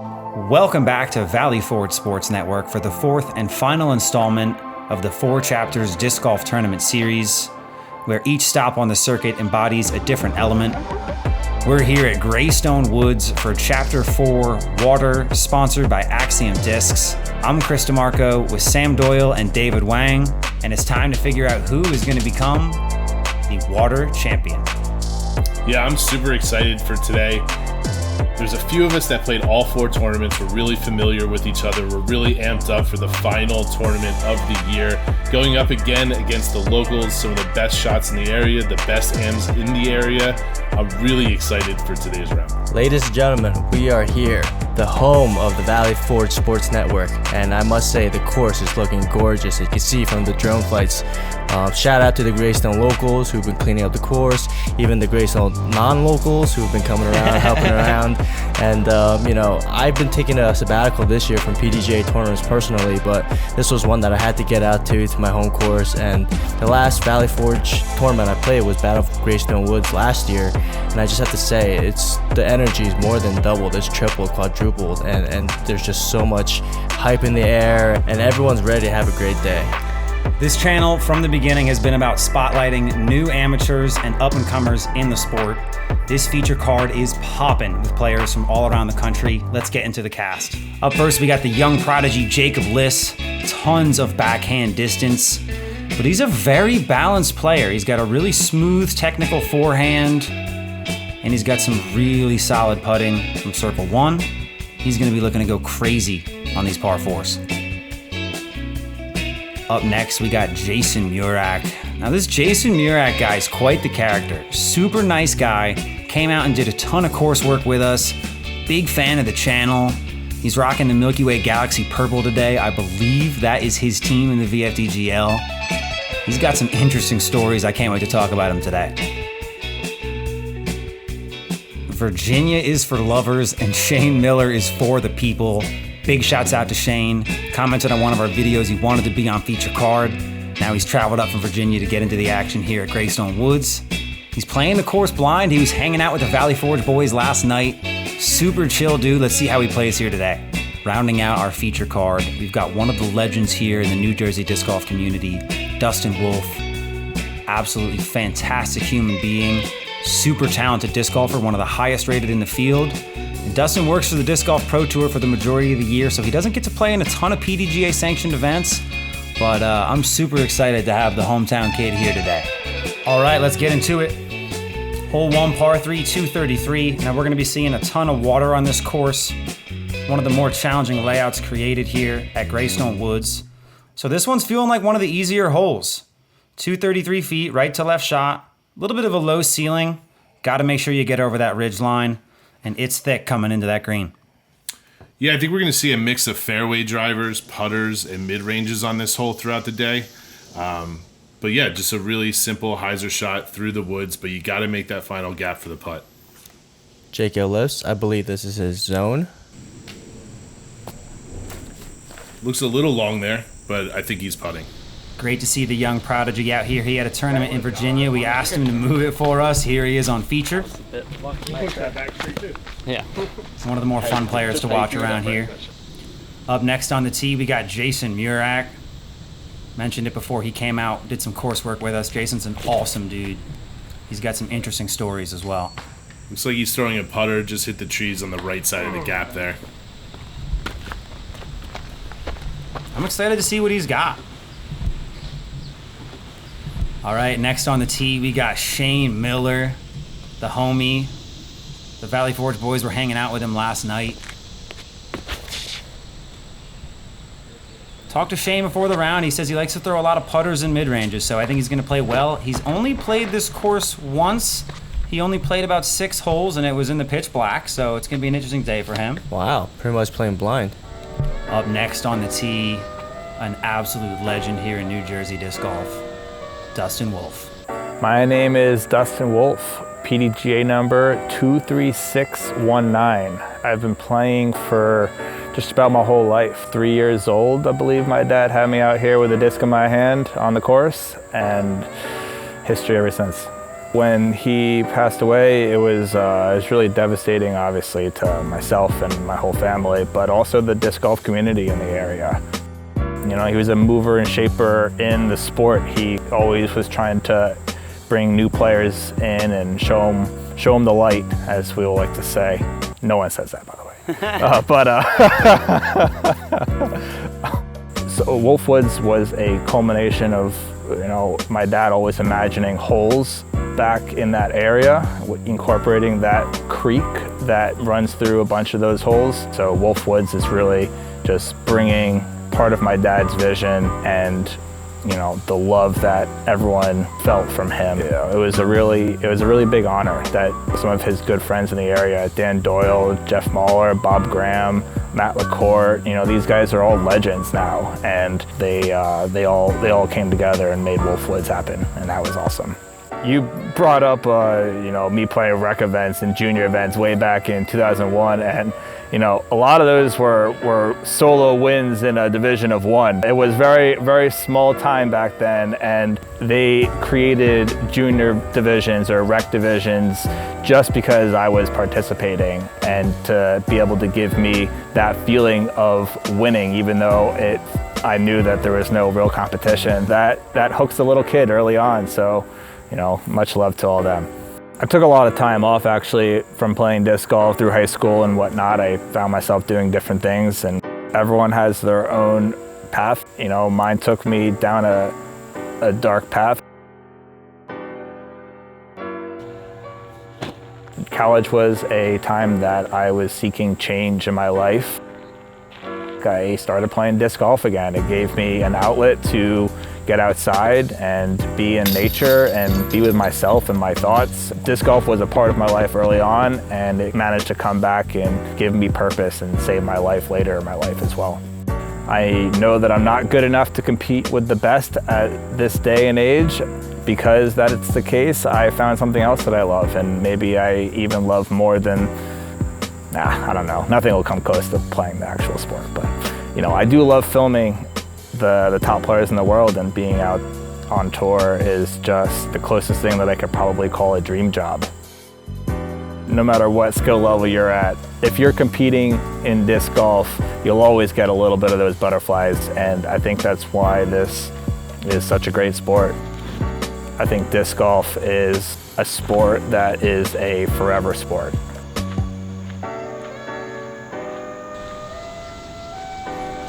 Welcome back to Valley Forge Sports Network for the fourth and final installment of the 4 Chapters Disc Golf Tournament Series, where each stop on the circuit embodies a different element. We're here at Greystone Woods for Chapter 4 Water, sponsored by Axiom Discs. I'm Chris DeMarco with Sam Doyle and David Wang, and it's time to figure out who is going to become the Water Champion. Yeah, I'm super excited for today. There's a few of us that played all 4 tournaments. We're really familiar with each other. We're really amped up for the final tournament of the year. Going up again against the locals, some of the best shots in the area, the best AMs in the area. I'm really excited for today's round. Ladies and gentlemen, we are here, the home of the Valley Forge Sports Network, and I must say the course is looking gorgeous, as you can see from the drone flights. Shout out to the Greystone locals who've been cleaning up the course, even the Greystone non-locals who've been coming around, helping around. And, I've been taking a sabbatical this year from PDGA tournaments personally, but this was one that I had to get out to my home course. And the last Valley Forge tournament I played was Battle of Greystone Woods last year. And I just have to say, the energy is more than doubled. It's tripled, quadrupled, and there's just so much hype in the air, and everyone's ready to have a great day. This channel, from the beginning, has been about spotlighting new amateurs and up-and-comers in the sport. This feature card is popping with players from all around the country. Let's get into the cast. Up first, we got the young prodigy Jacob Liss. Tons of backhand distance, but he's a very balanced player. He's got a really smooth technical forehand, and he's got some really solid putting from circle 1. He's going to be looking to go crazy on these par 4s. Up next, we got Jason Murak. Now this Jason Murak guy is quite the character. Super nice guy. Came out and did a ton of coursework with us. Big fan of the channel. He's rocking the Milky Way Galaxy Purple today. I believe that is his team in the VFDGL. He's got some interesting stories. I can't wait to talk about him today. Virginia is for lovers and Shane Miller is for the people. Big shouts out to Shane. Commented on one of our videos he wanted to be on feature card. Now he's traveled up from Virginia to get into the action here at Greystone Woods. He's playing the course blind. He was hanging out with the Valley Forge boys last night. Super chill dude. Let's see how he plays here today. Rounding out our feature card, we've got one of the legends here in the New Jersey disc golf community, Dustin Wolfe. Absolutely fantastic human being. Super talented disc golfer, one of the highest rated in the field. And Dustin works for the Disc Golf Pro Tour for the majority of the year, so he doesn't get to play in a ton of PDGA sanctioned events, but I'm super excited to have the hometown kid here today. All right, let's get into it. Hole 1, par 3, 233. Now we're gonna be seeing a ton of water on this course. One of the more challenging layouts created here at Greystone Woods. So this one's feeling like one of the easier holes. 233 feet, right to left shot. A little bit of a low ceiling. Gotta make sure you get over that ridge line. And it's thick coming into that green. Yeah, I think we're going to see a mix of fairway drivers, putters, and mid-ranges on this hole throughout the day. But yeah, just a really simple hyzer shot through the woods, but you got to make that final gap for the putt. J.K. Liss, I believe this is his zone. Looks a little long there, but I think he's putting. Great to see the young prodigy out here. He had a tournament in Virginia. We asked him to move it for us. Here he is on feature. Yeah. He's one of the more fun players to watch around here. Up next on the tee, we got Jason Murak. Mentioned it before he came out, did some coursework with us. Jason's an awesome dude. He's got some interesting stories as well. Looks like he's throwing a putter, just hit the trees on the right side of the gap there. I'm excited to see what he's got. All right, next on the tee, we got Shane Miller, the homie. The Valley Forge boys were hanging out with him last night. Talked to Shane before the round. He says he likes to throw a lot of putters and mid-ranges, so I think he's going to play well. He's only played this course once. He only played about 6 holes, and it was in the pitch black, so it's going to be an interesting day for him. Wow, pretty much playing blind. Up next on the tee, an absolute legend here in New Jersey disc golf. Dustin Wolfe. My name is Dustin Wolfe, PDGA number 23619. I've been playing for just about my whole life. 3 years old, I believe my dad had me out here with a disc in my hand on the course, and history ever since. When he passed away, it was really devastating, obviously, to myself and my whole family, but also the disc golf community in the area. You know, he was a mover and shaper in the sport. He always was trying to bring new players in and show them the light, as we will like to say. No one says that, by the way. So Wolfe Woods was a culmination of, you know, my dad always imagining holes back in that area, incorporating that creek that runs through a bunch of those holes. So Wolfe Woods is really just bringing part of my dad's vision and, you know, the love that everyone felt from him. You know, it was a really big honor that some of his good friends in the area, Dan Doyle, Jeff Mahler, Bob Graham, Matt LaCourte, you know, these guys are all legends now, and they all came together and made Wolfe Woods happen, and that was awesome. You brought up, you know, me playing rec events and junior events way back in 2001, and you know, a lot of those were solo wins in a division of one. It was very, very small time back then, and they created junior divisions or rec divisions just because I was participating, and to be able to give me that feeling of winning, even though I knew that there was no real competition. That hooks the little kid early on, so, you know, much love to all them. I took a lot of time off, actually, from playing disc golf through high school and whatnot. I found myself doing different things, and everyone has their own path. You know, mine took me down a dark path. College was a time that I was seeking change in my life. I started playing disc golf again. It gave me an outlet to get outside and be in nature and be with myself and my thoughts. Disc golf was a part of my life early on, and it managed to come back and give me purpose and save my life later in my life as well. I know that I'm not good enough to compete with the best at this day and age. Because that it's the case, I found something else that I love, and maybe I even love more than, I don't know. Nothing will come close to playing the actual sport, but you know, I do love filming the top players in the world, and being out on tour is just the closest thing that I could probably call a dream job. No matter what skill level you're at, if you're competing in disc golf, you'll always get a little bit of those butterflies, and I think that's why this is such a great sport. I think disc golf is a sport that is a forever sport.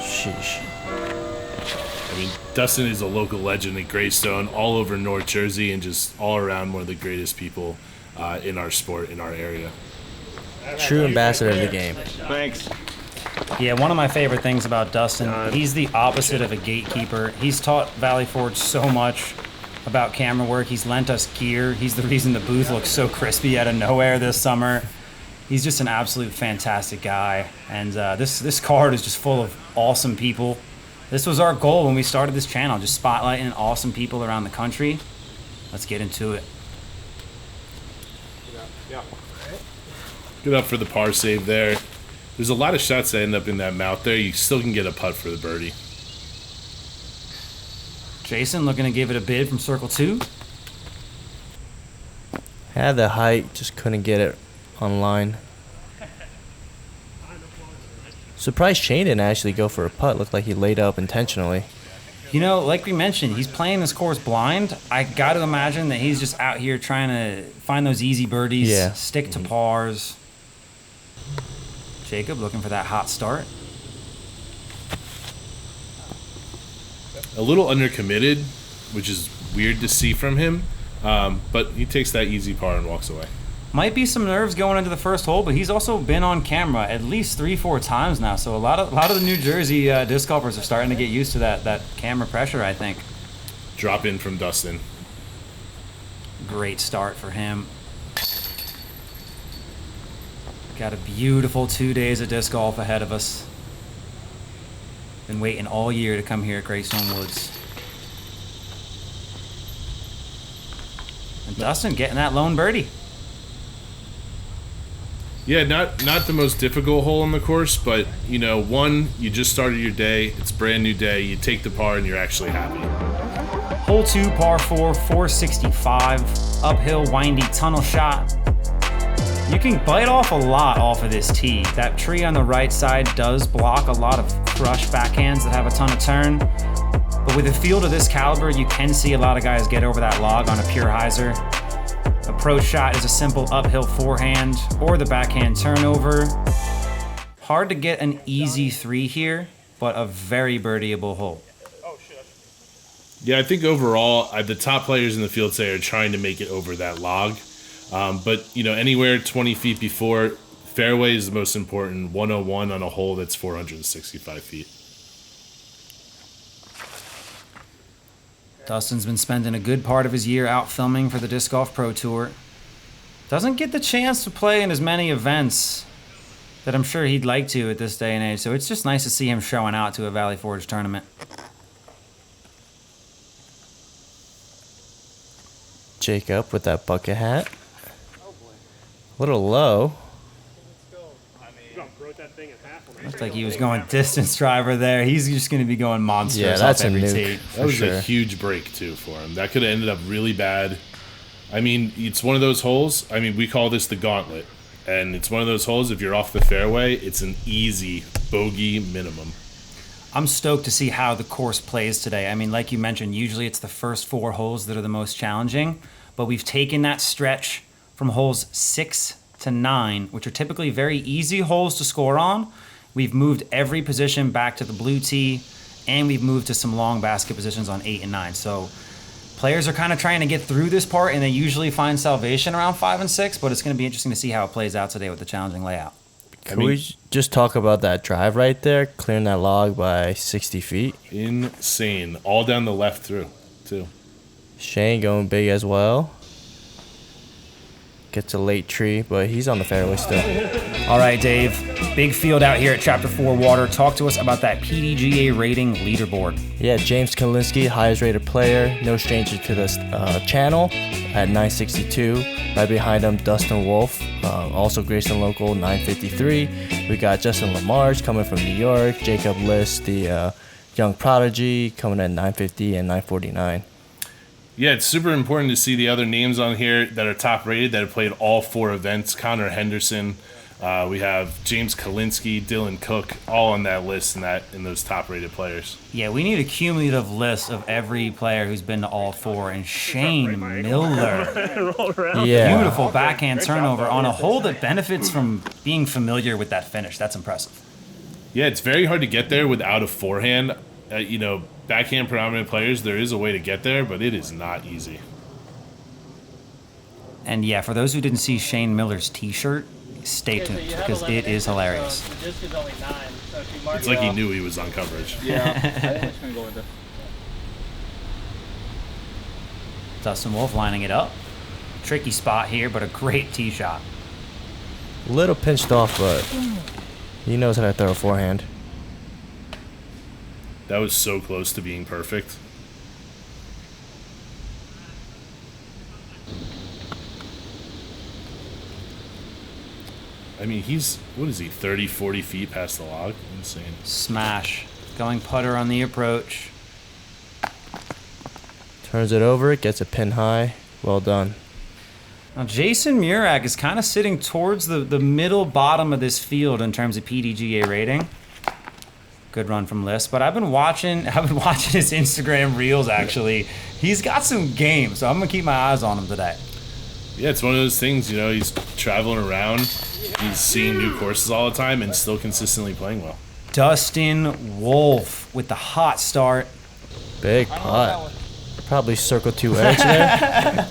Sheesh. I mean, Dustin is a local legend at Greystone, all over North Jersey, and just all around one of the greatest people in our sport, in our area. True ambassador of the game. Thanks. Yeah, one of my favorite things about Dustin, he's the opposite of a gatekeeper. He's taught Valley Forge so much about camera work. He's lent us gear. He's the reason the booth looks so crispy out of nowhere this summer. He's just an absolute fantastic guy, and this card is just full of awesome people. This was our goal when we started this channel, just spotlighting awesome people around the country. Let's get into it. Good up for the par save there. There's a lot of shots that end up in that mouth there. You still can get a putt for the birdie. Jason looking to give it a bid from circle 2. Had the height, just couldn't get it online. Surprised Shane didn't actually go for a putt. Looked like he laid up intentionally. You know, like we mentioned, he's playing this course blind. I got to imagine that he's just out here trying to find those easy birdies, stick to pars. Jacob looking for that hot start. A little undercommitted, which is weird to see from him, but he takes that easy par and walks away. Might be some nerves going into the first hole, but he's also been on camera at least 3-4 times now. So a lot of the New Jersey disc golfers are starting to get used to that camera pressure, I think. Drop in from Dustin. Great start for him. Got a beautiful 2 days of disc golf ahead of us. Been waiting all year to come here at Greystone Woods. And Dustin getting that lone birdie. Yeah, not the most difficult hole on the course, but, you know, one, you just started your day, it's a brand new day, you take the par and you're actually happy. Hole 2, par 4, 465, uphill, windy tunnel shot. You can bite off a lot off of this tee. That tree on the right side does block a lot of crush backhands that have a ton of turn. But with a field of this caliber, you can see a lot of guys get over that log on a pure hyzer. Approach shot is a simple uphill forehand or the backhand turnover. Hard to get an easy 3 here, but a very birdieable hole. Yeah, I think overall, the top players in the field today are trying to make it over that log. But, you know, anywhere 20 feet before, fairway is the most important, 101 on a hole that's 465 feet. Dustin's been spending a good part of his year out filming for the Disc Golf Pro Tour. Doesn't get the chance to play in as many events that I'm sure he'd like to at this day and age, so it's just nice to see him showing out to a Valley Forge tournament. Jacob with that bucket hat. A little low. Looks like he was going distance driver there. He's just going to be going monsters. Yeah, that's off every a nuke. tee. That was a huge break, too, for him. That could have ended up really bad. I mean, it's one of those holes. I mean, we call this the gauntlet. And it's one of those holes, if you're off the fairway, it's an easy bogey minimum. I'm stoked to see how the course plays today. I mean, like you mentioned, usually it's the first 4 holes that are the most challenging. But we've taken that stretch from holes 6 to 9, which are typically very easy holes to score on. We've moved every position back to the blue tee, and we've moved to some long basket positions on 8 and 9. So players are kind of trying to get through this part, and they usually find salvation around 5 and 6, but it's going to be interesting to see how it plays out today with the challenging layout. Can we just talk about that drive right there, clearing that log by 60 feet? Insane. All down the left through, too. Shane going big as well. Gets a late tree, but he's on the fairway still. All right, Dave. Big field out here at Chapter 4 Water. Talk to us about that PDGA rating leaderboard. Yeah, James Kalinske, highest rated player. No stranger to this channel at 962. Right behind him, Dustin Wolfe, also Greystone local, 953. We got Justin Lamarche coming from New York. Jacob Liss, the young prodigy, coming at 950 and 949. Yeah, it's super important to see the other names on here that are top rated that have played all 4 events. Connor Henderson, we have James Kalinske, Dylan Cook, all on that list in those top rated players. Yeah, we need a cumulative list of every player who's been to all 4. And Shane Miller, Yeah. beautiful backhand turnover on a hole that benefits from being familiar with that finish. That's impressive. Yeah, it's very hard to get there without a forehand. You know, backhand predominant players, there is a way to get there, but it is not easy. And yeah, for those who didn't see Shane Miller's t-shirt, stay tuned because it is hilarious. It's like he knew he was on coverage. Yeah, I think it's going to go with it. Dustin Wolfe lining it up. Tricky spot here, but a great tee shot. A little pinched off, but he knows how to throw a forehand. That was so close to being perfect. I mean, what is he, 30, 40 feet past the log? Insane. Smash. Going putter on the approach. Turns it over, gets a pin high. Well done. Now, Jason Murak is kind of sitting towards the middle bottom of this field in terms of PDGA rating. Good run from Liss, but I've been watching his Instagram reels. Actually, he's got some game, so I'm gonna keep my eyes on him today. Yeah, it's one of those things. You know, he's traveling around, he's seeing new courses all the time, and still consistently playing well. Dustin Wolfe with the hot start. Big putt. Probably circle 2 edge there.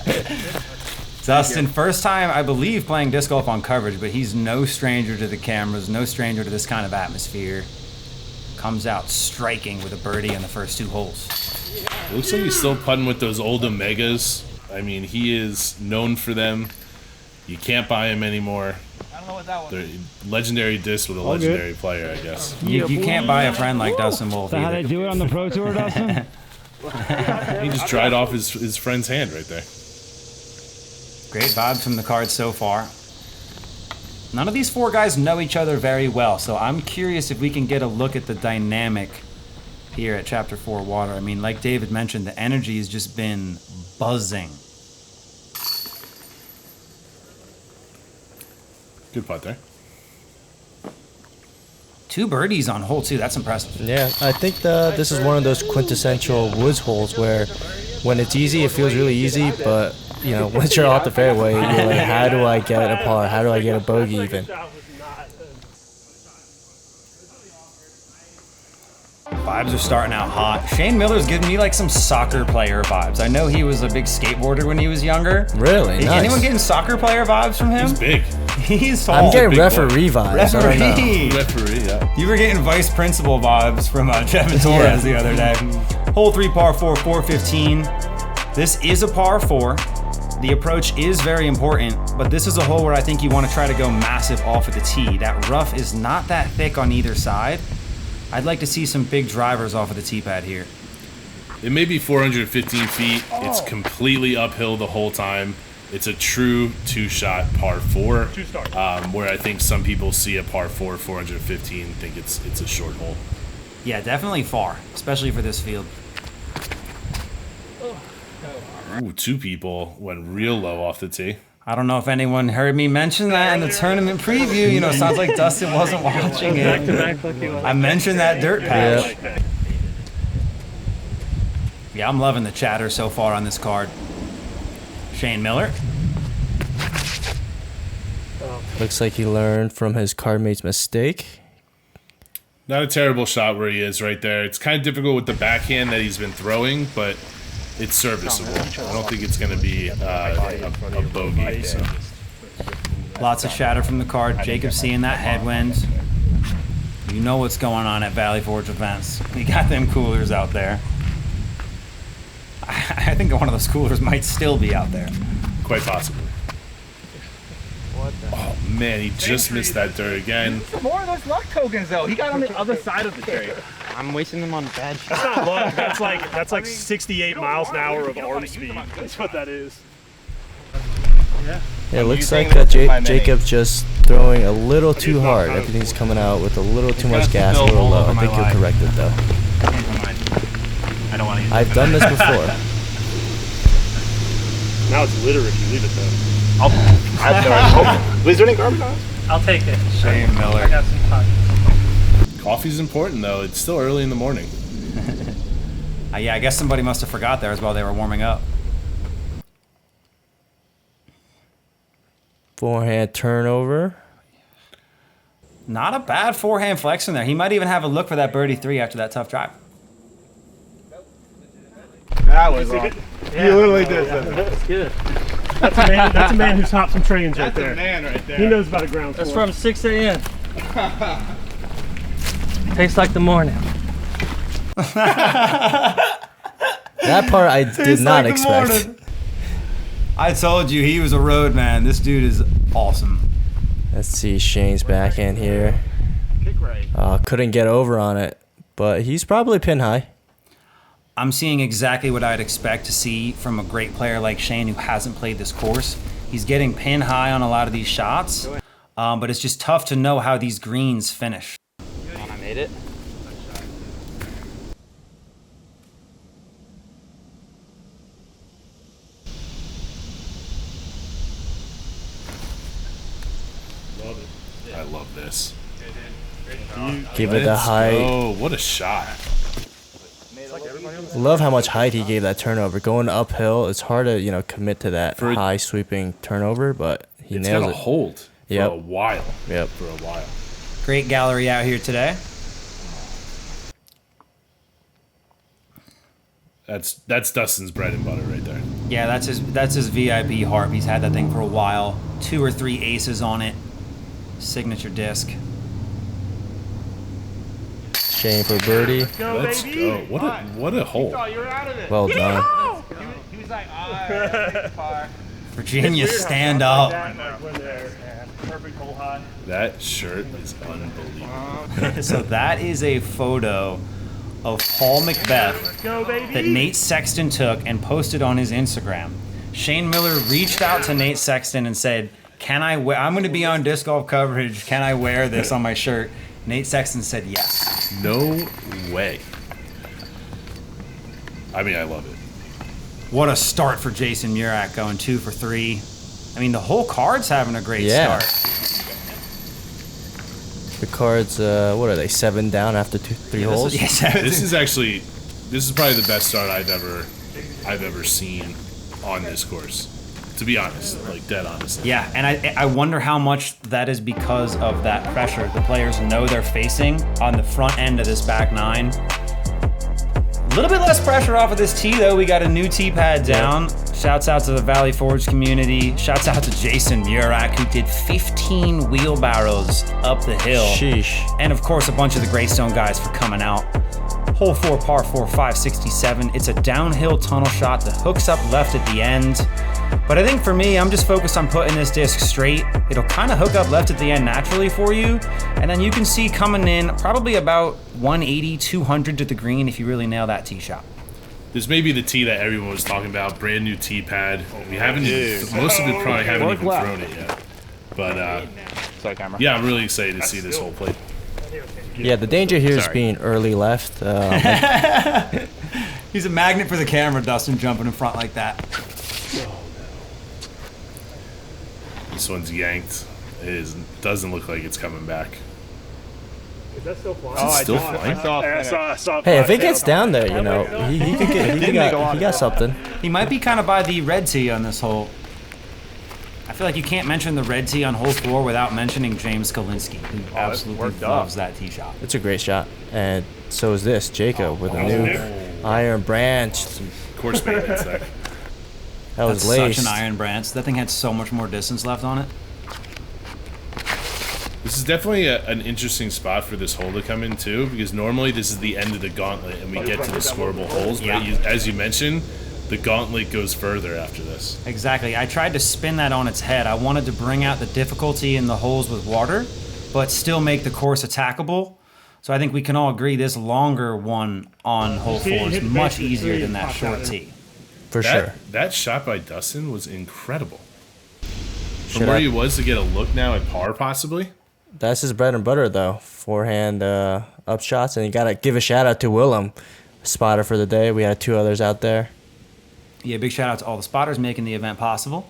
Dustin, first time I believe playing disc golf on coverage, but he's no stranger to the cameras, no stranger to this kind of atmosphere. Comes out striking with a birdie on the first 2 holes. It looks like he's still putting with those old Omegas. I mean, he is known for them. You can't buy him anymore. I don't know what that was. They're legendary disc with a legendary player, I guess. You can't buy a friend like Dustin Wolfe How they either. do it on the Pro Tour, Dustin? He just dried off his friend's hand right there. Great vibes from the cards so far. None of these 4 guys know each other very well, so I'm curious if we can get a look at the dynamic here at Chapter 4 Water. I mean, like David mentioned, the energy has just been buzzing. Good putt there. 2 birdies on hole 2. That's impressive. Yeah, I think this is one of those quintessential woods holes where when it's easy, it feels really easy, but you know, once you're off the fairway, you're like, how do I get a par? How do I get a bogey even? Vibes are starting out hot. Shane Miller's giving me like some soccer player vibes. I know he was a big skateboarder when he was younger. Really? Nice. Anyone getting soccer player vibes from him? He's big. He's tall. I'm getting referee vibes. I don't know. Referee, yeah. You were getting vice principal vibes from Kevin Torres the other day. Hole 3, par 4, 415. This is a par 4. The approach is very important, but this is a hole where I think you want to try to go massive off at the tee. That rough is not that thick on either side. I'd like to see some big drivers off of the tee pad here. It may be 415 feet. It's completely uphill the whole time. It's a true 2-shot par 4, where I think some people see a par 4, 415, think it's a short hole. Yeah, definitely far, especially for this field. Ooh, 2 people went real low off the tee. I don't know if anyone heard me mention that in the tournament preview. You know, sounds like Dustin wasn't watching it. I mentioned that dirt patch. Yeah, I'm loving the chatter so far on this card. Shane Miller. Looks like he learned from his cardmate's mistake. Not a terrible shot where he is right there. It's kind of difficult with the backhand that he's been throwing, but it's serviceable. I don't think it's going to be a bogey. So. Lots of chatter from the card. Jacob seeing that headwind. You know what's going on at Valley Forge events. We got them coolers out there. I think one of those coolers might still be out there. Quite possibly. Oh man, he just missed that dirt again. More of those luck tokens though. He got on the other side of the tree. I'm wasting them on bad shots. That's not luck. That's like 68 miles an hour of arm speed. That's what that is. Yeah, it looks like Jacob's just throwing a little too hard. Everything's coming out with a little too much gas, a little low. I think he'll correct it though. I don't want to use I've done this before. Now it's litter if you leave it though. Was there any garbage on? I'll take it. Shane Miller. I got some time. Coffee's important though. It's still early in the morning. Yeah, I guess somebody must have forgot there as well. They were warming up. Forehand turnover. Not a bad forehand flex in there. He might even have a look for that birdie 3 after that tough drive. That was wrong. Yeah. You literally did that. That's good. That's a man who's hopped some trains right there. That's a man right there. He knows about a ground That's floor. from 6 a.m. Tastes like the morning. That part I did not expect. I told you he was a road man. This dude is awesome. Let's see Shane's backhand here. Couldn't get over on it, but he's probably pin high. I'm seeing exactly what I'd expect to see from a great player like Shane who hasn't played this course. He's getting pin high on a lot of these shots, but it's just tough to know how these greens finish. I made it. I love this. Give it the height. Oh, what a shot. Love how much height he gave that turnover. Going uphill, it's hard to commit to that high sweeping turnover, but he It's nails gonna it. hold for a while. Yep. For a while. Great gallery out here today. That's Dustin's bread and butter right there. Yeah, that's his VIP harp. He's had that thing for a while. 2 or 3 aces on it. Signature disc. Shane for birdie. Let's go. What a hole. You're out of it. Well done. He was like, alright, par. Virginia, stand up. Perfect hole high. That shirt is unbelievable. So that is a photo of Paul Macbeth Go, baby. that Nate Sexton took and posted on his Instagram. Shane Miller reached out to Nate Sexton and said, I'm going to be on disc golf coverage. Can I wear this on my shirt? Nate Sexton said yes. No way. I mean, I love it. What a start for Jason Murak, going 2 for 3. I mean, the whole card's having a great start. The cards, what are they? 7 down after 3 holes. This is probably the best start I've ever seen on this course. To be honest, like dead honest. Yeah, and I wonder how much that is because of that pressure the players know they're facing on the front end of this back 9. A little bit less pressure off of this tee, though. We got a new tee pad down. Shouts out to the Valley Forge community. Shouts out to Jason Murak, who did 15 wheelbarrows up the hill. Sheesh. And of course, a bunch of the Greystone guys for coming out. Hole 4, par 4, 567. It's a downhill tunnel shot that hooks up left at the end. But I think for me, I'm just focused on putting this disc straight. It'll kind of hook up left at the end naturally for you. And then you can see coming in probably about 180, 200 to the green if you really nail that tee shot. This may be the tee that everyone was talking about. Brand new tee pad. We haven't most of it probably haven't even thrown it yet. But yeah, I'm really excited to see this whole play. Yeah, the danger here is being early left. He's a magnet for the camera, Dustin, jumping in front like that. This one's yanked. Doesn't look like it's coming back. Is that still flying? Is it still flying? I saw Hey, if it gets down there, you know, he could get, he got something. He might be kind of by the red tee on this hole. I feel like you can't mention the red tee on hole 4 without mentioning James Kalinske, who absolutely loves that tee shot. It's a great shot. And so is this, Jacob, with a new iron branch. Course maintenance there. That was That's Liss. such an iron branch. That thing had so much more distance left on it. This is definitely an interesting spot for this hole to come in too, because normally this is the end of the gauntlet and we get to the scoreable holes. But as you mentioned, the gauntlet goes further after this. Exactly. I tried to spin that on its head. I wanted to bring out the difficulty in the holes with water, but still make the course attackable. So I think we can all agree this longer one on hole 4 is much easier than that short tee. For sure. That shot by Dustin was incredible. From where he was to get a look now at par, possibly. That's his bread and butter, though. Forehand up shots, and you gotta give a shout out to Willem, spotter for the day. We had 2 others out there. Yeah, big shout out to all the spotters making the event possible.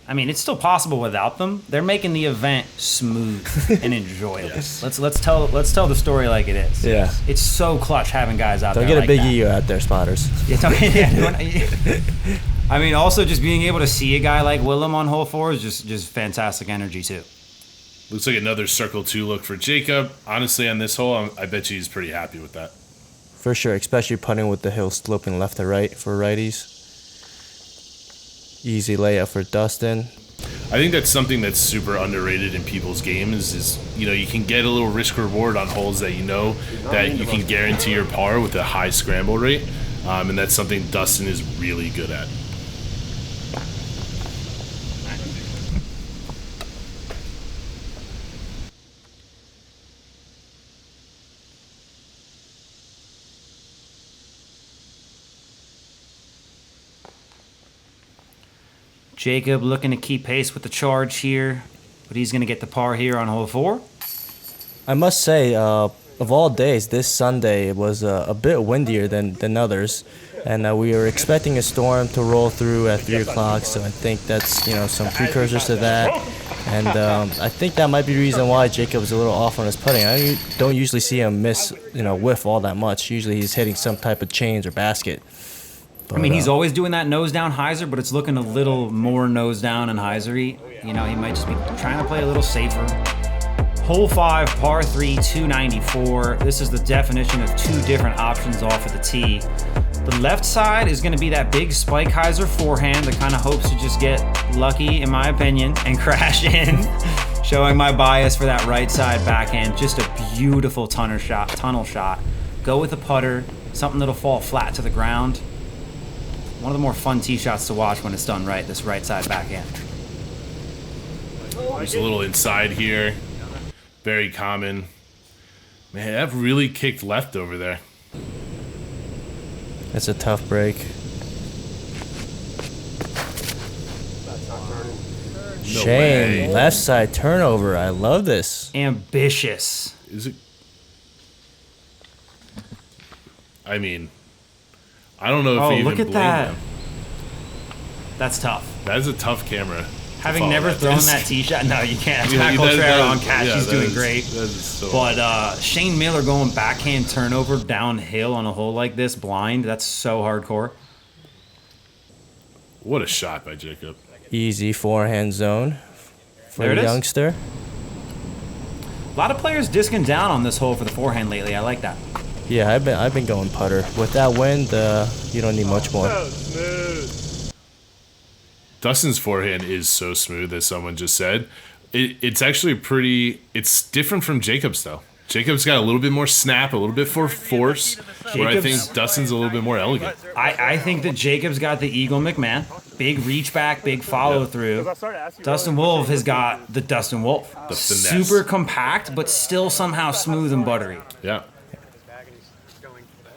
I mean, it's still possible without them. They're making the event smooth and enjoyable. Let's tell the story like it is. Yeah. It's so clutch having guys out Don't there. get a like big that. ego out there, spotters. I mean, also just being able to see a guy like Willem on hole 4 is just fantastic energy too. Looks like another circle 2 look for Jacob. Honestly, on this hole, I bet you he's pretty happy with that. For sure, especially putting with the hill sloping left to right for righties. Easy layup for Dustin. I think that's something that's super underrated in people's games is you can get a little risk reward on holes that that you can guarantee your par with a high scramble rate. And that's something Dustin is really good at. Jacob looking to keep pace with the charge here, but he's going to get the par here on hole 4. I must say, of all days, this Sunday was a bit windier than others, and we were expecting a storm to roll through at 3 o'clock. So I think that's some precursors to that, and I think that might be the reason why Jacob was a little off on his putting. I don't usually see him whiff all that much. Usually he's hitting some type of chains or basket. But, I mean, he's always doing that nose down hyzer, but it's looking a little more nose down and hyzery. He might just be trying to play a little safer. Hole 5, par 3, 294. This is the definition of 2 different options off of the tee. The left side is going to be that big spike hyzer forehand that kind of hopes to just get lucky, in my opinion, and crash in. Showing my bias for that right side backhand. Just a beautiful tunnel shot. Go with a putter, something that'll fall flat to the ground. One of the more fun tee shots to watch when it's done right, this right side backhand. There's a little inside here. Very common. Man, that really kicked left over there. That's a tough break. Shane, left side turnover. I love this. Ambitious. Is it? I mean, I don't know if Oh, I even look at blame that. him. That's tough. That is a tough camera. Having never thrown that tee shot, no, you can't. It's Yeah, Matt Coltrera on catch. yeah, He's that doing is- great. That is so But Shane Miller going backhand turnover downhill on a hole like this, blind, that's so hardcore. What a shot by Jacob. Easy forehand zone for There it the is. youngster. A lot of players disking down on this hole for the forehand lately. I like that. Yeah, I've been going putter. With that wind, you don't need much more. So smooth. Dustin's forehand is so smooth, as someone just said. It's actually it's different from Jacob's, though. Jacob's got a little bit more snap, a little bit more force, where I think Dustin's a little bit more elegant. I think that Jacob's got the Eagle McMahon. Big reach back, big follow through. Dustin Wolfe has got the Dustin Wolfe. The finesse. Super compact, but still somehow smooth and buttery. Yeah.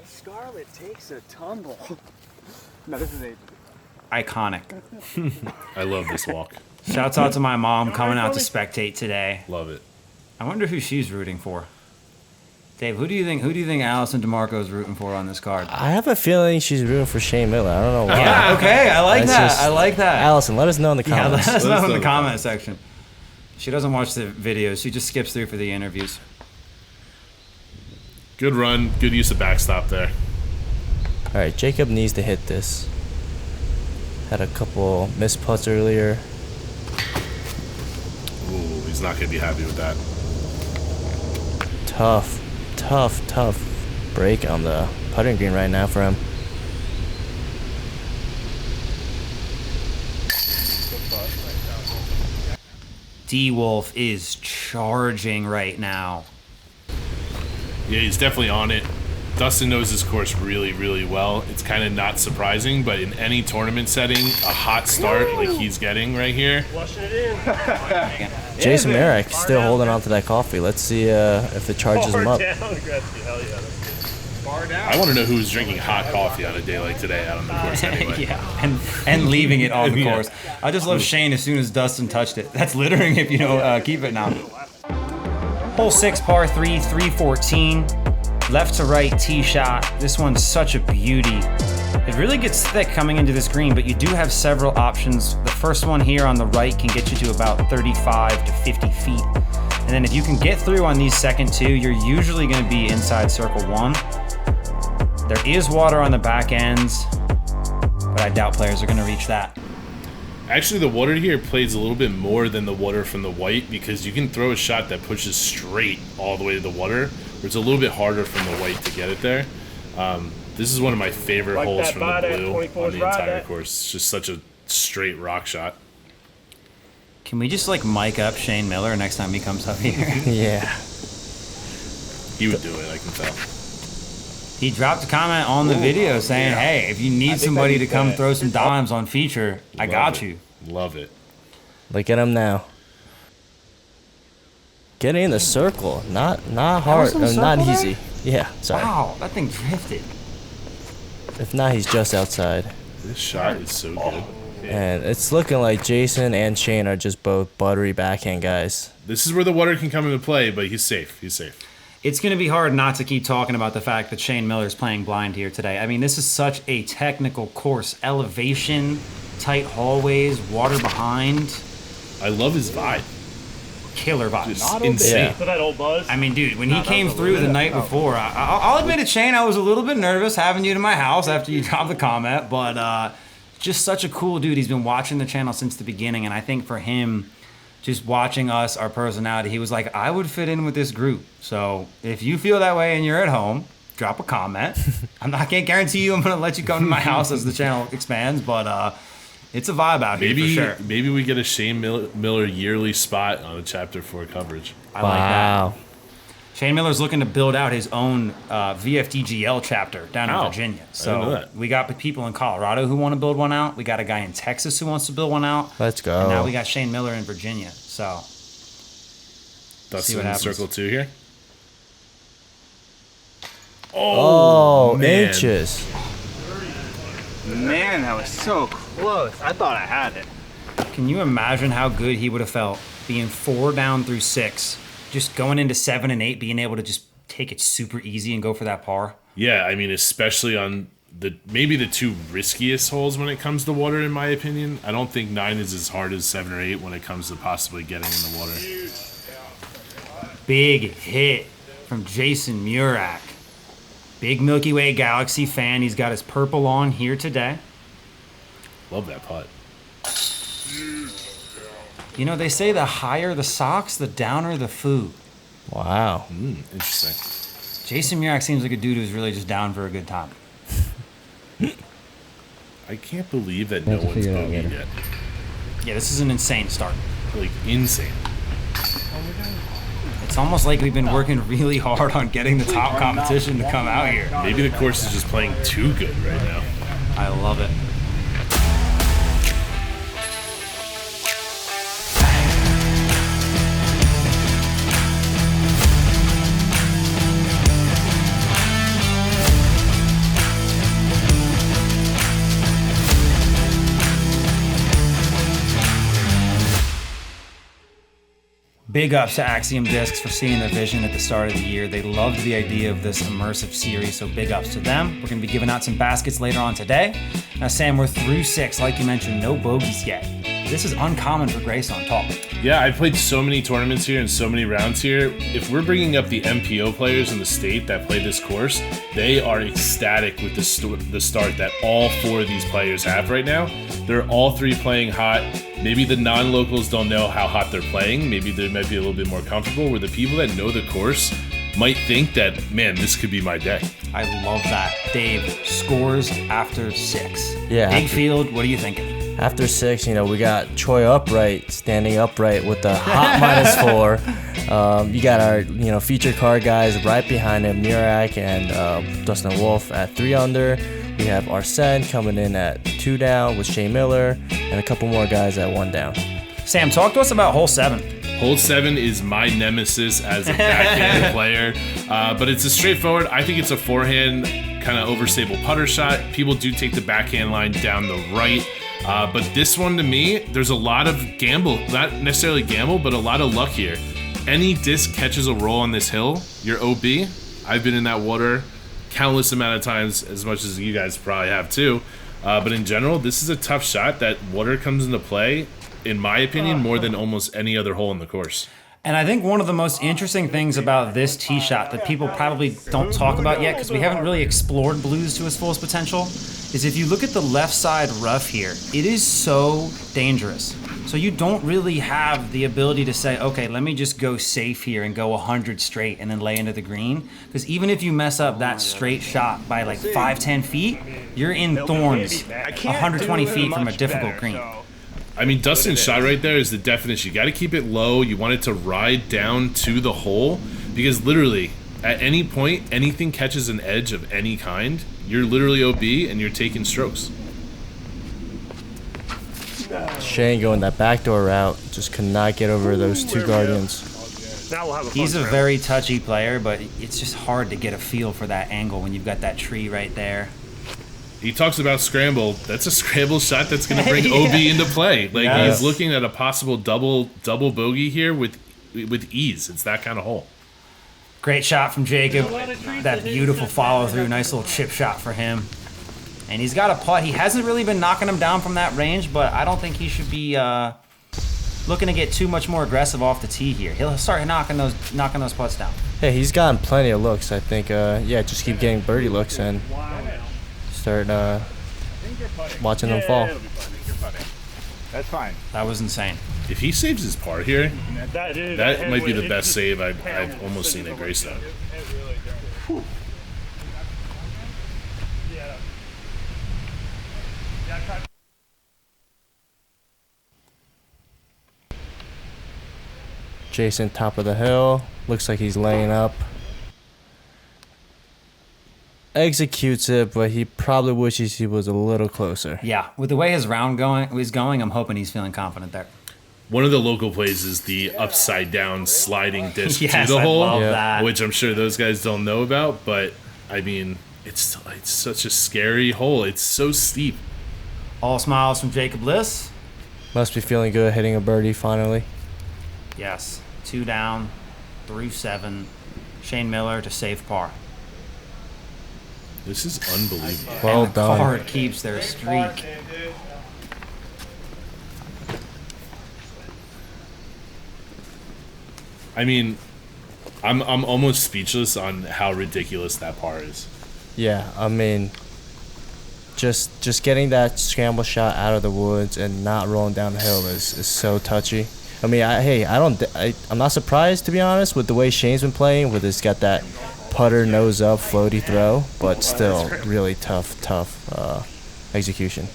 Scarlet takes a tumble. No, this is a. Iconic. I love this walk. Shouts out to my mom coming out to spectate today. Love it. I wonder who she's rooting for. Dave, who do you think Allison DeMarco is rooting for on this card? I have a feeling she's rooting for Shane Miller. I don't know why. Yeah, okay, I like That's that. just- I like that. Allison, let us know in the Yeah, comments. let us know in the know. comment section. She doesn't watch the videos. She just skips through for the interviews. Good run. Good use of backstop there. All right, Jacob needs to hit this. Had a couple missed putts earlier. Ooh, he's not going to be happy with that. Tough break on the putting green right now for him. D Wolf is charging right now. Yeah, he's definitely on it. Dustin knows his course really, really well. It's kind of not surprising, but in any tournament setting, a hot start like he's getting right here. Flushing it in. Jason Murak still holding on to that coffee. Let's see if it charges him Far up. down, Gretzky. Hell yeah. I want to know who's drinking hot coffee on a day like today out on the course anyway. Yeah, and leaving it on the Yeah. course. I just love Shane as soon as Dustin touched it. That's littering if you don't keep it now. Hole 6, par 3, 314. Left to right tee shot. This one's such a beauty. It really gets thick coming into this green, but you do have several options. The first one here on the right can get you to about 35 to 50 feet. And then if you can get through on these second two, you're usually going to be inside circle 1. There is water on the back ends, but I doubt players are going to reach that. Actually, the water here plays a little bit more than the water from the white because you can throw a shot that pushes straight all the way to the water, where it's a little bit harder from the white to get it there. This is one of my favorite Like holes that from the bot at blue 24's on the ride entire that. course. It's just such a straight rock shot. Can we just like mic up Shane Miller next time he comes up here? Yeah. He would do it, I can tell. He dropped a comment on the video saying, hey, if you need somebody to come throw some dimes on feature, I got Love it. you. Love it. Look at him now. Getting in the circle. Not hard. in the Not circle easy. Yeah, sorry. Wow, that thing drifted. If not, he's just outside. This shot is so good. And it's looking like Jason and Shane are just both buttery backhand guys. This is where the water can come into play, but he's safe. He's safe. It's going to be hard not to keep talking about the fact that Shane Miller's playing blind here today. I mean, this is such a technical course. Elevation, tight hallways, water behind. I love his vibe. Killer vibes. Just insane. Yeah. So that old buzz. I mean, dude, when he came through the night before, I'll admit it, Shane, I was a little bit nervous having you to my house after you dropped the comment, but just such a cool dude. He's been watching the channel since the beginning, and I think for him, just watching us, our personality, he was like, I would fit in with this group. So if you feel that way and you're at home, drop a comment. I'm not going to guarantee you I'm going to let you come to my house as the channel expands, but it's a vibe out here for sure. Maybe we get a Shane Miller yearly spot on a Chapter 4 coverage. I like that. Wow. Shane Miller's looking to build out his own VFDGL chapter down in Oh, Virginia. I didn't know So that. we got people in Colorado who want to build one out. We got a guy in Texas who wants to build one out. Let's go. And now we got Shane Miller in Virginia. So Dustin what in happens. circle 2 here. Oh, man. inches. Man, that was so close. I thought I had it. can you imagine how good he would have felt being 4 down through 6, just going into 7 and 8, being able to just take it super easy and go for that par? Yeah, I mean, especially on maybe the two riskiest holes when it comes to water, in my opinion. I don't think 9 is as hard as 7 or 8 when it comes to possibly getting in the water. Big hit from Jason Murak. Big Milky Way Galaxy fan. He's got his purple on here today. Love that putt. You know, they say the higher the socks, the downer the food. Wow. Interesting. Jason Murak seems like a dude who's really just down for a good time. I can't believe that no one's bogeyed yet. Yeah, this is an insane start. Like, insane. It's almost like we've been working really hard on getting the top competition to come out here. Maybe the course is just playing too good right now. I love it. Big ups to Axiom Discs for seeing the vision at the start of the year. They loved the idea of this immersive series, so big ups to them. We're going to be giving out some baskets later on today. Now, Sam, we're through 6. Like you mentioned, no bogeys yet. This is uncommon for Greystone. Talk. Yeah, I've played so many tournaments here and so many rounds here. If we're bringing up the MPO players in the state that play this course, they are ecstatic with the start that all 4 of these players have right now. They're all 3 playing hot. Maybe the non-locals don't know how hot they're playing. Maybe they might be a little bit more comfortable, where the people that know the course might think that, man, this could be my day. I love that. Dave, scores after 6. Yeah. Big field, what are you thinking? After 6, we got Troy upright, standing upright with the hot -4. You got our, feature car guys right behind him, Murak and Dustin Wolfe at 3 under. We have Arsene coming in at 2 down with Shane Miller, and a couple more guys at 1 down. Sam, talk to us about hole 7. Hole 7 is my nemesis as a backhand player, but it's a straightforward. I think it's a forehand kind of overstable putter shot. People do take the backhand line down the right. But this one, to me, there's a lot of gamble. Not necessarily gamble, but a lot of luck here. Any disc catches a roll on this hill, you're OB. I've been in that water countless amount of times, as much as you guys probably have too. But in general, this is a tough shot. That water comes into play, in my opinion, more than almost any other hole in the course. And I think one of the most interesting things about this tee shot that people probably don't talk about yet, because we haven't really explored blues to its fullest potential, is if you look at the left side rough here, it is so dangerous. So you don't really have the ability to say, okay, let me just go safe here and go 100 straight and then lay into the green. Because even if you mess up that straight shot by like 5-10 feet, you're in thorns 120 feet from a difficult green. I mean, Dustin's shot right there is the definition. You got to keep it low. You want it to ride down to the hole, because literally at any point, anything catches an edge of any kind, you're literally OB and you're taking strokes. Shane going that backdoor route, just could not get over those 2 guardians. He's a very touchy player, but it's just hard to get a feel for that angle when you've got that tree right there. He talks about scramble. That's a scramble shot that's going to bring OB into play. Like, Yes. He's looking at a possible double bogey here with ease. It's that kind of hole. Great shot from Jacob. That beautiful follow through. Nice little chip shot for him. And he's got a putt. He hasn't really been knocking him down from that range, but I don't think he should be looking to get too much more aggressive off the tee here. He'll start knocking those putts down. Hey, he's gotten plenty of looks. I think, just keep getting birdie looks and start watching them fall. That's fine. That was insane. If he saves his par here, that might be the best save I've almost seen at Greystone. Jason, top of the hill. Looks like he's laying up. Executes it, but he probably wishes he was a little closer. Yeah, with the way his round is going, I'm hoping he's feeling confident there. One of the local plays is the upside down sliding disc Yes, to the I hole, love that. which I'm sure those guys don't know about. But I mean, it's such a scary hole. It's so steep. All smiles from Jacob Liss. Must be feeling good hitting a birdie finally. Yes, 2 down, through 7. Shane Miller to save par. This is unbelievable. Well And the done. card keeps their streak. I mean, I'm almost speechless on how ridiculous that par is. Yeah, I mean, just getting that scramble shot out of the woods and not rolling down the hill is so touchy. I mean, I'm not surprised, to be honest, with the way Shane's been playing, with he's got that putter nose up floaty throw, but still really tough execution.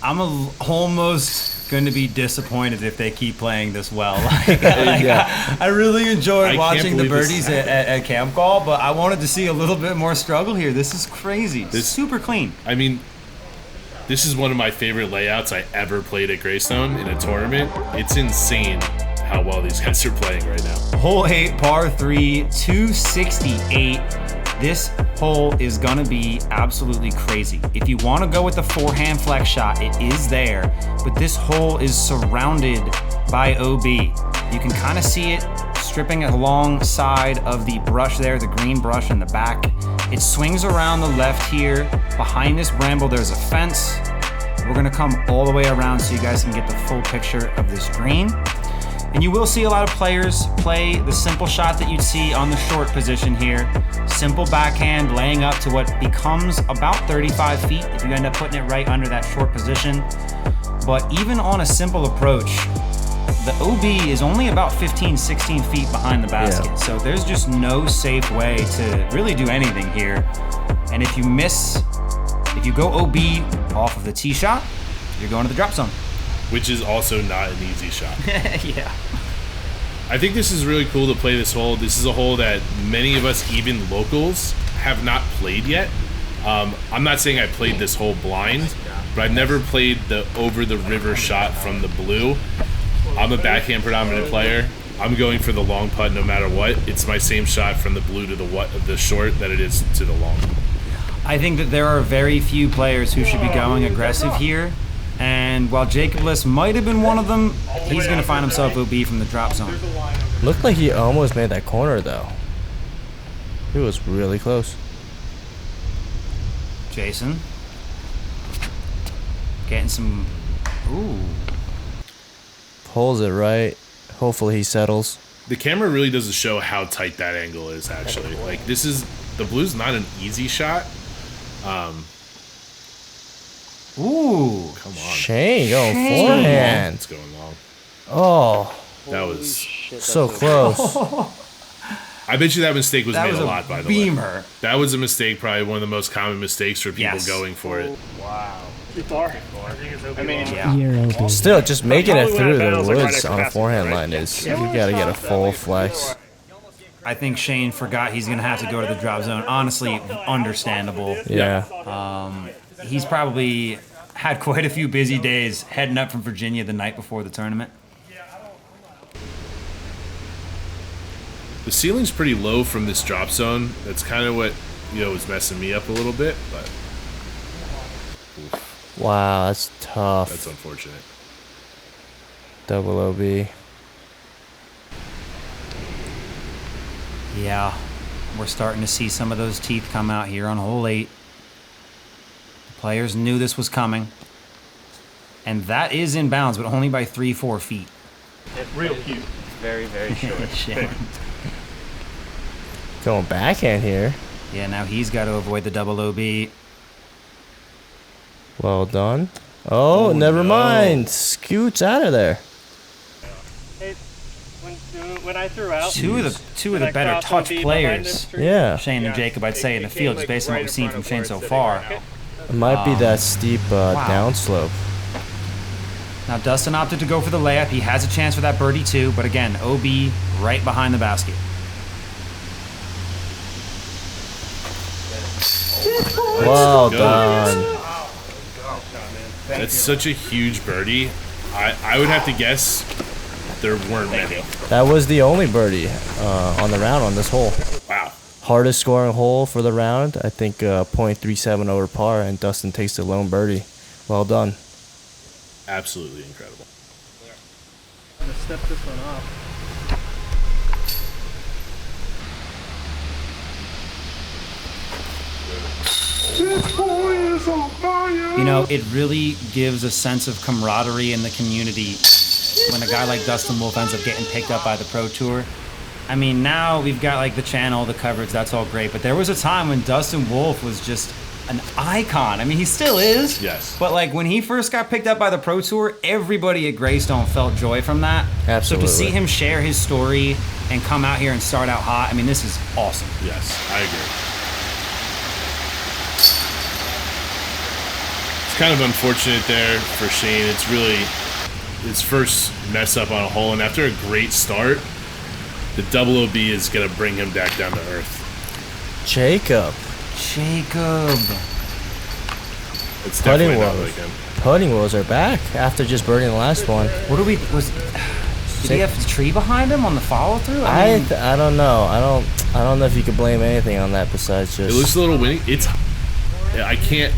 I'm almost going to be disappointed if they keep playing this well. I really enjoyed watching the birdies at Camp Call, but I wanted to see a little bit more struggle here. This is crazy. This is super clean. I mean, this is one of my favorite layouts I ever played at Greystone in a tournament. It's insane how well these guys are playing right now. Hole 8, par 3, 268. This hole is gonna be absolutely crazy. If you wanna go with the forehand flex shot, it is there, but this hole is surrounded by OB. You can kind of see it stripping alongside of the brush there, the green brush in the back. It swings around the left here. Behind this bramble, there's a fence. We're gonna come all the way around so you guys can get the full picture of this green. And you will see a lot of players play the simple shot that you'd see on the short position here. Simple backhand, laying up to what becomes about 35 feet if you end up putting it right under that short position. But even on a simple approach, the OB is only about 15, 16 feet behind the basket. Yeah. So there's just no safe way to really do anything here. And if you go OB off of the tee shot, you're going to the drop zone. Which is also not an easy shot. Yeah. I think this is really cool to play this hole. This is a hole that many of us, even locals, have not played yet. I'm not saying I played this hole blind, but I've never played the over the river shot from the blue. I'm a backhand predominant player. I'm going for the long putt no matter what. It's my same shot from the blue to the short that it is to the long. I think that there are very few players who should be going aggressive here. And while Jacob Liss might have been one of them, he's going to find himself OB from the drop zone. Looked like he almost made that corner, though. He was really close. Jason. Getting some... Ooh. Pulls it right. Hopefully he settles. The camera really doesn't show how tight that angle is, actually. Like, the blue's not an easy shot. Ooh. Come on. Shane going forehand. It's going long. Oh, That was... so close. I bet you that mistake was That made was a a lot, by the way. beamer. That was a mistake, probably one of the most common mistakes for people Yes. going for it. Too far. I think it's okay. Yeah. Still, just making it Probably through went the out of bounds, like, right woods after on a passing, forehand right? line is, you gotta get a full flex. I think Shane forgot he's going to have to go to the drop zone. Honestly, understandable. Yeah. He's probably had quite a few busy days heading up from Virginia the night before the tournament. The ceiling's pretty low from this drop zone. That's kind of what, was messing me up a little bit, but Wow, that's tough. that's unfortunate. Double OB. Yeah, we're starting to see some of those teeth come out here on hole 8. The players knew this was coming. And that is in bounds, but only by 3-4 feet. Real cute. Very, very short. Shane. Going backhand here. Yeah, now he's got to avoid the double OB. Well done. Oh, never no. mind. Scoots out of there. Hey, when I threw out, Two of the better touch players, Yeah. Shane and Jacob, I'd say, in the field, just based on what we've seen from Shane so far. It might be that steep downslope. Now, Dustin opted to go for the layup. He has a chance for that birdie, too. But again, OB right behind the basket. Well go. done. That's such a huge birdie. I would have to guess there weren't many. That was the only birdie on the round on this hole. Wow. Hardest scoring hole for the round. I think .37 over par, and Dustin takes the lone birdie. Well done. Absolutely incredible. I'm gonna step this one off. You know, it really gives a sense of camaraderie in the community when a guy like Dustin Wolfe ends up getting picked up by the Pro Tour. I mean, now we've got like the channel, the coverage, that's all great, but there was a time when Dustin Wolfe was just an icon. I mean, he still is. Yes. But like when he first got picked up by the Pro Tour, everybody at Greystone felt joy from that. Absolutely. So to see him share his story and come out here and start out hot, I mean, this is awesome. Yes, I agree. It's kind of unfortunate there for Shane. It's really his first mess up on a hole, and after a great start, the double OB is going to bring him back down to earth. Jacob. It's Putting definitely not woes. like him. Putting woes are back after just burning the last one. What do we, did he have the tree behind him on the follow through? I don't know. I don't know if you could blame anything on that besides just. It looks a little windy. I can't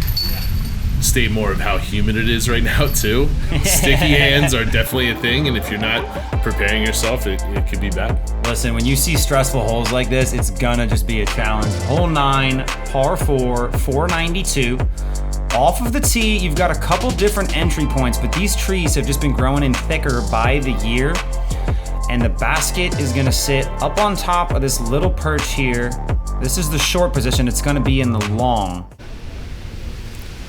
state more of how humid it is right now too. Sticky hands are definitely a thing, and if you're not preparing yourself, it could be bad. Listen, when you see stressful holes like this, it's gonna just be a challenge. Hole 9, par 4, 492. Off of the tee, you've got a couple different entry points, but these trees have just been growing in thicker by the year. And the basket is gonna sit up on top of this little perch here. This is the short position. It's gonna be in the long.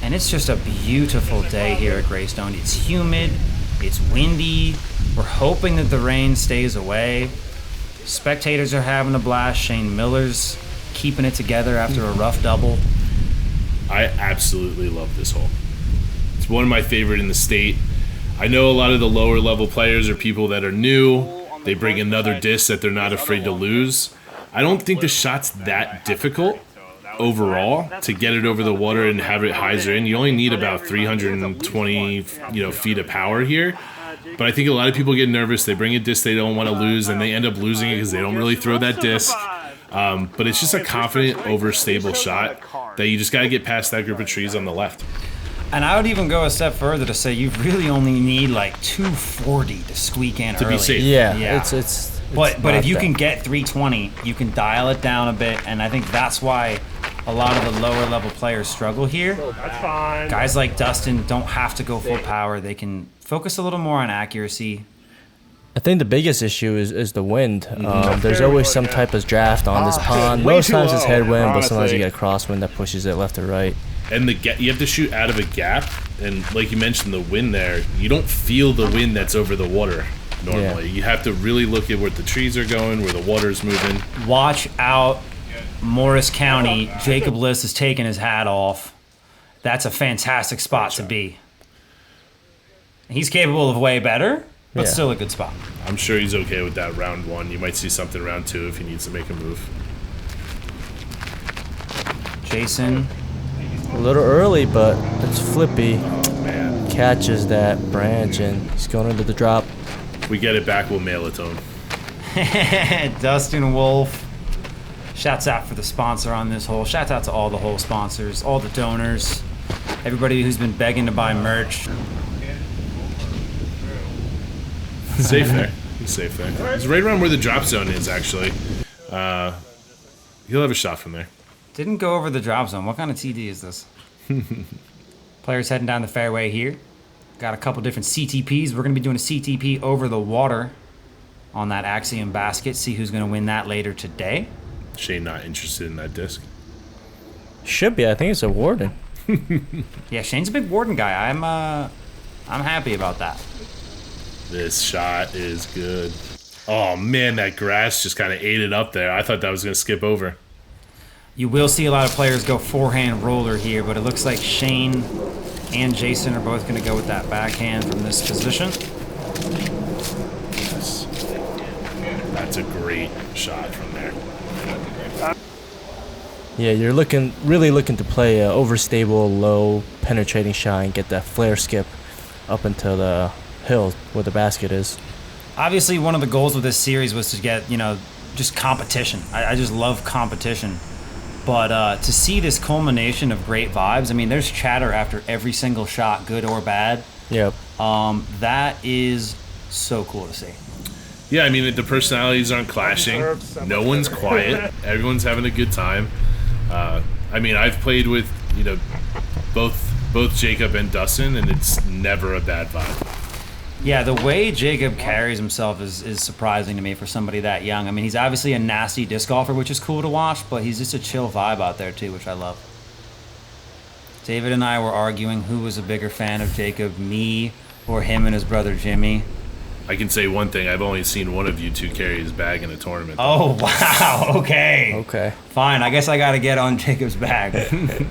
And it's just a beautiful day here at Greystone. It's humid, it's windy. We're hoping that the rain stays away. Spectators are having a blast. Shane Miller's keeping it together after a rough double. I absolutely love this hole. It's one of my favorite in the state. I know a lot of the lower level players are people that are new. They bring another disc that they're not afraid to lose. I don't think the shot's that difficult overall to get it over the water and have it hyzer in. You only need about 320 feet of power here. But I think a lot of people get nervous. They bring a disc they don't want to lose, and they end up losing it because they don't really throw that disc. But it's just a confident, overstable shot that you just got to get past that group of trees on the left. And I would even go a step further to say you really only need like 240 to squeak in To early. be safe. Yeah. It's But not if you that. can get 320, you can dial it down a bit, and I think that's why a lot of the lower level players struggle here. That's fine. Guys like Dustin don't have to go full power. They can focus a little more on accuracy. I think the biggest issue is the wind. There's always some type of draft on this pond. way Most too times it's low, headwind, but sometimes you honestly. get a crosswind that pushes it left or right. And you have to shoot out of a gap, and like you mentioned, the wind there, you don't feel the wind that's over the water normally. Yeah. You have to really look at where the trees are going, where the water's moving. Watch out, Morris County. Jacob Liss is taking his hat off. That's a fantastic spot to be. He's capable of way better, but Yeah. still a good spot. I'm sure he's okay with that round 1. You might see something round 2 if he needs to make a move. Jason, A little early, but it's flippy. Man, Catches that branch and he's going into the drop. if we get it back, we'll mail it to him. Dustin Wolfe. Shouts out for the sponsor on this hole. Shouts out to all the hole sponsors, all the donors, everybody who's been begging to buy merch. Safe there. He's safe there. He's right around where the drop zone is, actually. He'll have a shot from there. Didn't go over the drop zone. What kind of TD is this? Players heading down the fairway here. Got a couple different CTPs. We're going to be doing a CTP over the water on that Axiom basket. See who's going to win that later today. Shane not interested in that disc. Should be. I think it's a Warden. Yeah, Shane's a big Warden guy. I'm happy about that. This shot is good. Oh, man, that grass just kind of ate it up there. I thought that was going to skip over. You will see a lot of players go forehand roller here, but it looks like Shane and Jason are both going to go with that backhand from this position. Yes. That's a great shot from there. Yeah, you're really looking to play a overstable, low, penetrating shot and get that flare skip up into the hill where the basket is. Obviously, one of the goals with this series was to get, just competition. I just love competition. But to see this culmination of great vibes, I mean, there's chatter after every single shot, good or bad. Yep. That is so cool to see. Yeah, I mean, the personalities aren't clashing. No one's quiet. Everyone's having a good time. I mean, I've played with, both both Jacob and Dustin, and it's never a bad vibe. Yeah, the way Jacob carries himself is surprising to me for somebody that young. I mean, he's obviously a nasty disc golfer, which is cool to watch, but he's just a chill vibe out there too, which I love. David and I were arguing who was a bigger fan of Jacob, me or him and his brother Jimmy. I can say one thing. I've only seen one of you two carry his bag in a tournament. Oh, wow. Okay. Okay. Fine. I guess I got to get on Jacob's bag.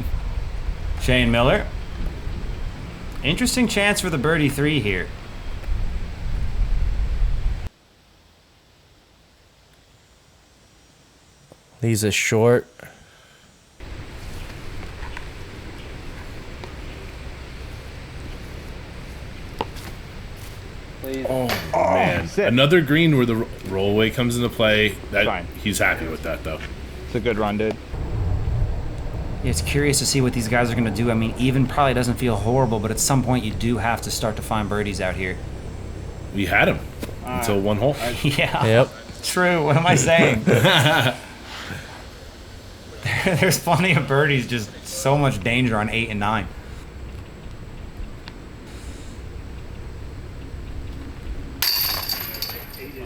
Shane Miller. Interesting chance for the birdie 3 here. He's a short. Oh, man. Another green where the rollaway comes into play. Fine. He's happy with that, though. It's a good run, dude. It's curious to see what these guys are going to do. I mean, even probably doesn't feel horrible, but at some point you do have to start to find birdies out here. We had him until one hole. Yeah. Yep. True. What am I saying? There's plenty of birdies, just so much danger on 8 and 9.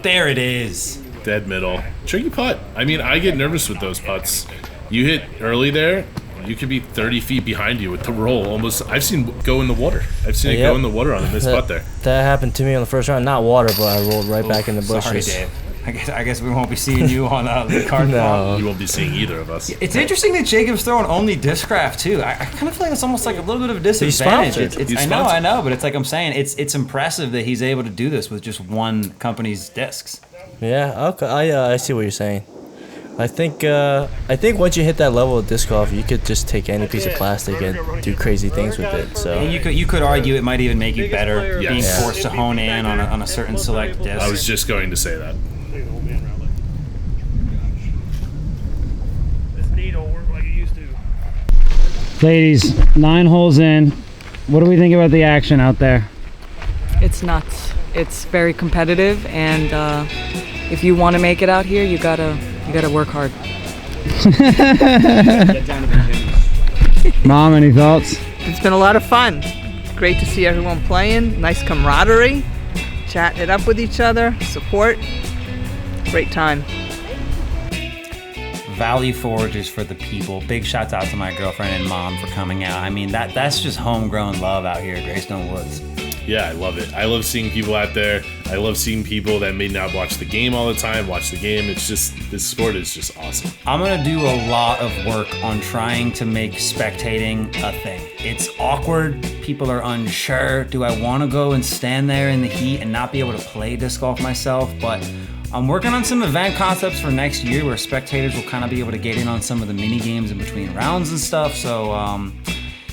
There it is. Dead middle. Tricky putt. I mean, I get nervous with those putts. You hit early there, you could be 30 feet behind you with the roll. Almost, I've seen go in the water. I've seen it go in the water on a missed putt there. That happened to me on the first round. Not water, but I rolled right back in the bushes. Sorry, Dave. I guess we won't be seeing you on the card. No. You won't be seeing either of us. It's interesting that Jacob's throwing only discraft too. I kind of feel like it's almost like a little bit of a disadvantage. He's sponsored. I know, but it's like I'm saying, it's impressive that he's able to do this with just one company's discs. Yeah, okay. I see what you're saying. I think once you hit that level of disc golf, you could just take any piece of plastic and do crazy things with it. So And you could argue it might even make you better Yes. being Yeah. forced to hone in on a certain select disc. I was just going to say that. This knee don't work like it used to. Ladies, 9 holes in. What do we think about the action out there? It's nuts. It's very competitive, and if you want to make it out here, you gotta work hard. Mom, any thoughts? It's been a lot of fun. Great to see everyone playing. Nice camaraderie, chatting it up with each other, support. Great time. Valley Forge is for the people. Big shouts out to my girlfriend and mom for coming out. I mean, that's just homegrown love out here at Greystone Woods. Yeah, I love it. I love seeing people out there. I love seeing people that may not watch the game all the time, watch the game. It's just, this sport is just awesome. I'm gonna do a lot of work on trying to make spectating a thing. It's awkward, people are unsure. Do I wanna go and stand there in the heat and not be able to play disc golf myself? But I'm working on some event concepts for next year where spectators will kind of be able to get in on some of the mini games in between rounds and stuff. So,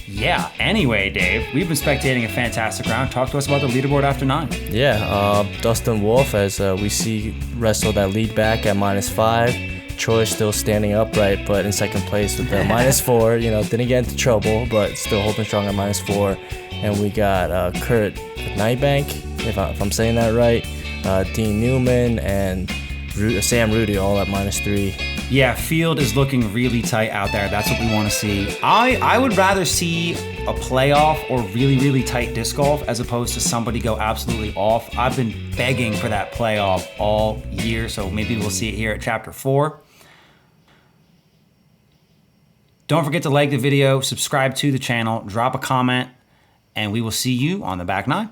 yeah. Anyway, Dave, we've been spectating a fantastic round. Talk to us about the leaderboard after 9. yeah, Dustin Wolfe, as we see, wrestled that lead back at -5. Troy still standing upright, but in second place with the -4. You know, didn't get into trouble, but still holding strong at -4. And we got Kurt Nightbank, if I'm saying that right, Dean Newman, and Sam Rudy all at -3. Yeah, field is looking really tight out there. That's what we want to see. I would rather see a playoff or really, really tight disc golf as opposed to somebody go absolutely off. I've been begging for that playoff all year, so maybe we'll see it here at Chapter 4. Don't forget to like the video, subscribe to the channel, drop a comment, and we will see you on the back 9.